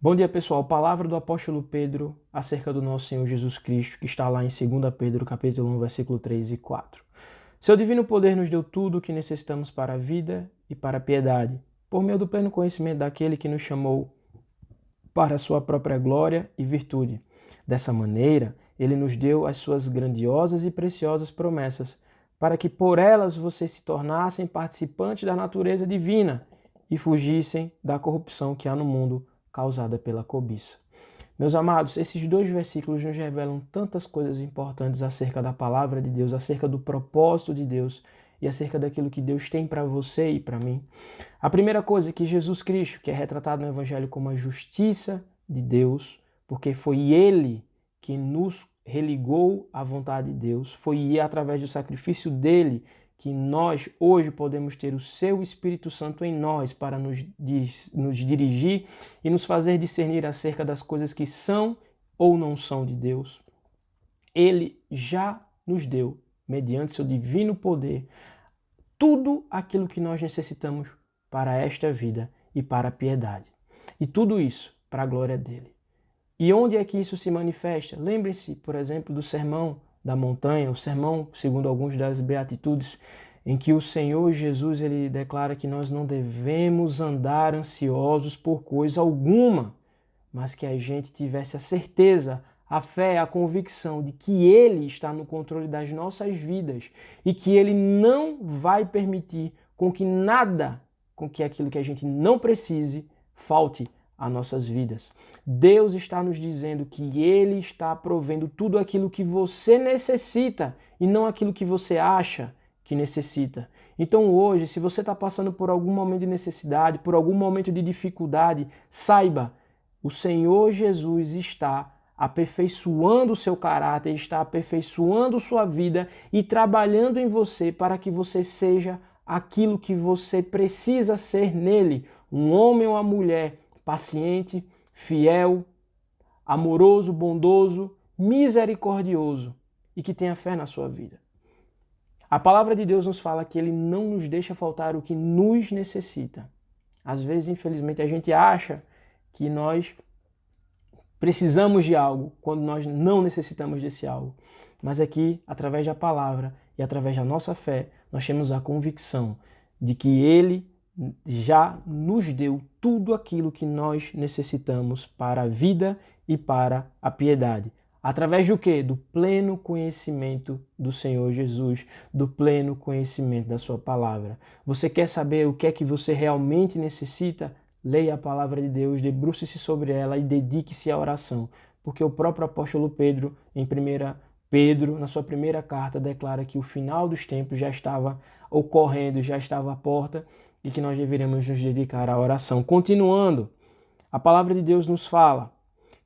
Bom dia, pessoal. Palavra do apóstolo Pedro acerca do nosso Senhor Jesus Cristo, que está lá em 2 Pedro, capítulo 1, versículo 3 e 4. Seu divino poder nos deu tudo o que necessitamos para a vida e para a piedade, por meio do pleno conhecimento daquele que nos chamou para a sua própria glória e virtude. Dessa maneira, ele nos deu as suas grandiosas e preciosas promessas, para que por elas vocês se tornassem participantes da natureza divina e fugissem da corrupção que há no mundo causada pela cobiça. Meus amados, esses dois versículos nos revelam tantas coisas importantes acerca da palavra de Deus, acerca do propósito de Deus e acerca daquilo que Deus tem para você e para mim. A primeira coisa é que Jesus Cristo, que é retratado no Evangelho como a justiça de Deus, porque foi Ele que nos religou à vontade de Deus, foi através do sacrifício dele que nós hoje podemos ter o seu Espírito Santo em nós para nos dirigir e nos fazer discernir acerca das coisas que são ou não são de Deus. Ele já nos deu, mediante seu divino poder, tudo aquilo que nós necessitamos para esta vida e para a piedade. E tudo isso para a glória dele. E onde é que isso se manifesta? Lembrem-se, por exemplo, do Sermão da Montanha, o sermão, segundo alguns das Beatitudes, em que o Senhor Jesus ele declara que nós não devemos andar ansiosos por coisa alguma, mas que a gente tivesse a certeza, a fé, a convicção de que Ele está no controle das nossas vidas e que Ele não vai permitir com que nada, com que aquilo que a gente não precise, falte a nossas vidas. Deus está nos dizendo que Ele está provendo tudo aquilo que você necessita e não aquilo que você acha que necessita. Então hoje, se você está passando por algum momento de necessidade, por algum momento de dificuldade, saiba, o Senhor Jesus está aperfeiçoando o seu caráter, está aperfeiçoando sua vida e trabalhando em você para que você seja aquilo que você precisa ser nele, um homem ou uma mulher paciente, fiel, amoroso, bondoso, misericordioso e que tenha fé na sua vida. A palavra de Deus nos fala que Ele não nos deixa faltar o que nos necessita. Às vezes, infelizmente, a gente acha que nós precisamos de algo quando nós não necessitamos desse algo. Mas aqui, através da palavra e através da nossa fé, nós temos a convicção de que Ele já nos deu tudo aquilo que nós necessitamos para a vida e para a piedade. Através do quê? Do pleno conhecimento do Senhor Jesus, do pleno conhecimento da sua palavra. Você quer saber o que é que você realmente necessita? Leia a palavra de Deus, debruce-se sobre ela e dedique-se à oração. Porque o próprio apóstolo Pedro, em 1 Pedro, na sua primeira carta, declara que o final dos tempos já estava ocorrendo, já estava à porta e que nós deveríamos nos dedicar à oração. Continuando, a palavra de Deus nos fala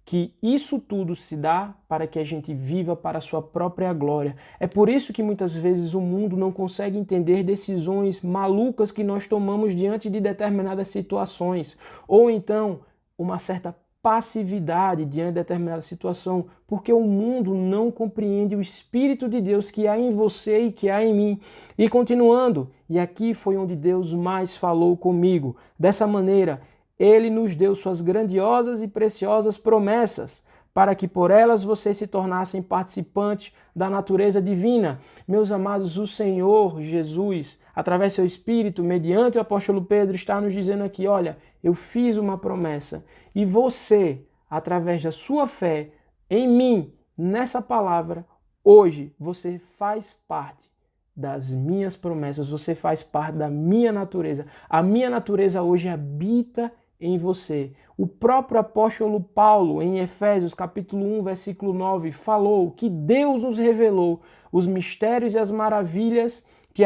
que isso tudo se dá para que a gente viva para a sua própria glória. É por isso que muitas vezes o mundo não consegue entender decisões malucas que nós tomamos diante de determinadas situações, ou então uma certa passividade diante de determinada situação, porque o mundo não compreende o Espírito de Deus que há em você e que há em mim. E continuando, e aqui foi onde Deus mais falou comigo, dessa maneira, Ele nos deu suas grandiosas e preciosas promessas, para que por elas vocês se tornassem participantes da natureza divina. Meus amados, o Senhor Jesus, através do seu Espírito, mediante o apóstolo Pedro, está nos dizendo aqui, olha, eu fiz uma promessa e você, através da sua fé em mim, nessa palavra, hoje você faz parte das minhas promessas, você faz parte da minha natureza. A minha natureza hoje habita em você. O próprio apóstolo Paulo, em Efésios capítulo 1, versículo 9, falou que Deus nos revelou os mistérios e as maravilhas que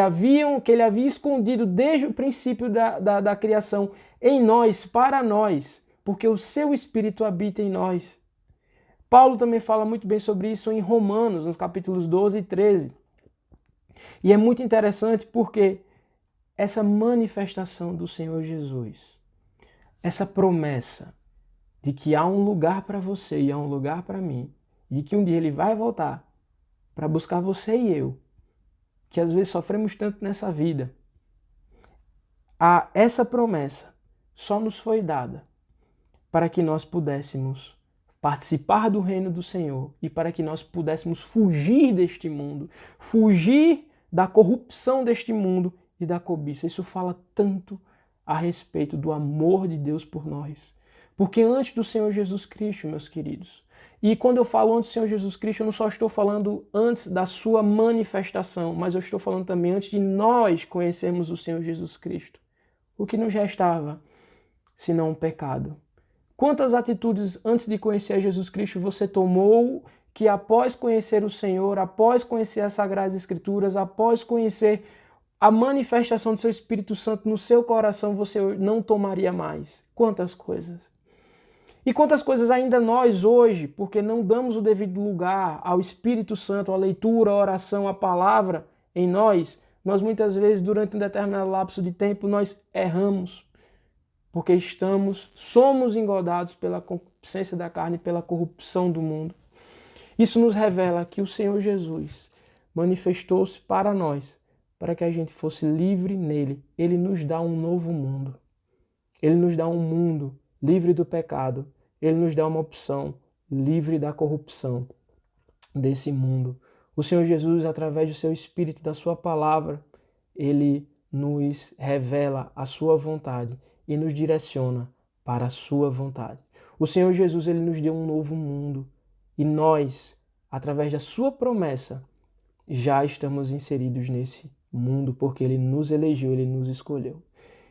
ele havia escondido desde o princípio da criação em nós, para nós, porque o seu Espírito habita em nós. Paulo também fala muito bem sobre isso em Romanos, nos capítulos 12 e 13. E é muito interessante porque essa manifestação do Senhor Jesus, essa promessa de que há um lugar para você e há um lugar para mim, e que um dia Ele vai voltar para buscar você e eu, que às vezes sofremos tanto nessa vida, essa promessa só nos foi dada para que nós pudéssemos participar do reino do Senhor e para que nós pudéssemos fugir deste mundo, fugir da corrupção deste mundo e da cobiça. Isso fala tanto a respeito do amor de Deus por nós. Porque antes do Senhor Jesus Cristo, meus queridos, e quando eu falo antes do Senhor Jesus Cristo, eu não só estou falando antes da sua manifestação, mas eu estou falando também antes de nós conhecermos o Senhor Jesus Cristo. O que nos restava, senão o pecado? Quantas atitudes antes de conhecer a Jesus Cristo você tomou que após conhecer o Senhor, após conhecer as Sagradas Escrituras, após conhecer a manifestação do seu Espírito Santo no seu coração, você não tomaria mais? Quantas coisas? E quantas coisas ainda nós hoje, porque não damos o devido lugar ao Espírito Santo, à leitura, à oração, à palavra em nós muitas vezes durante um determinado lapso de tempo nós erramos, porque somos engordados pela concupiscência da carne e pela corrupção do mundo. Isso nos revela que o Senhor Jesus manifestou-se para nós, para que a gente fosse livre nele. Ele nos dá um novo mundo. Ele nos dá um mundo livre do pecado. Ele nos dá uma opção livre da corrupção desse mundo. O Senhor Jesus, através do seu Espírito, da sua palavra, ele nos revela a sua vontade e nos direciona para a sua vontade. O Senhor Jesus, ele nos deu um novo mundo e nós, através da sua promessa, já estamos inseridos nesse mundo porque ele nos elegeu, ele nos escolheu.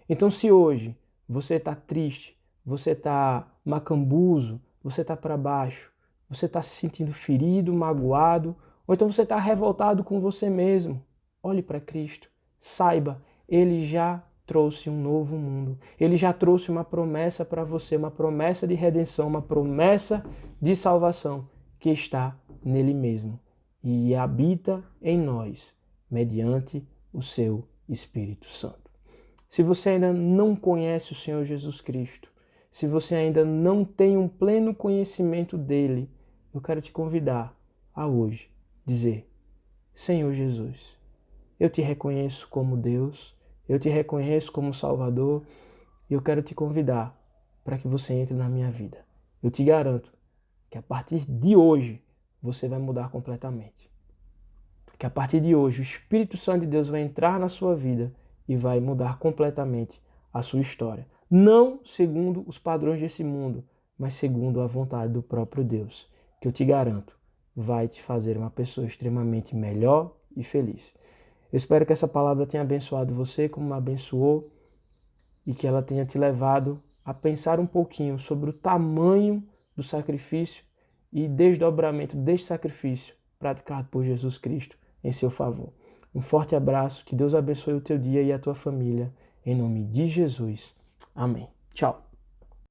Então, se hoje você está triste, você está macambuzo, você está para baixo, você está se sentindo ferido, magoado, ou então você está revoltado com você mesmo, olhe para Cristo, saiba, ele já trouxe um novo mundo. Ele já trouxe uma promessa para você, uma promessa de redenção, uma promessa de salvação que está nele mesmo e habita em nós mediante o seu Espírito Santo. Se você ainda não conhece o Senhor Jesus Cristo, se você ainda não tem um pleno conhecimento dele, eu quero te convidar a hoje dizer: Senhor Jesus, eu te reconheço como Deus, eu te reconheço como Salvador e eu quero te convidar para que você entre na minha vida. Eu te garanto que a partir de hoje você vai mudar completamente. Que a partir de hoje o Espírito Santo de Deus vai entrar na sua vida e vai mudar completamente a sua história. Não segundo os padrões desse mundo, mas segundo a vontade do próprio Deus, que eu te garanto vai te fazer uma pessoa extremamente melhor e feliz. Eu espero que essa palavra tenha abençoado você como me abençoou e que ela tenha te levado a pensar um pouquinho sobre o tamanho do sacrifício e desdobramento deste sacrifício praticado por Jesus Cristo em seu favor. Um forte abraço, que Deus abençoe o teu dia e a tua família, em nome de Jesus. Amém. Tchau.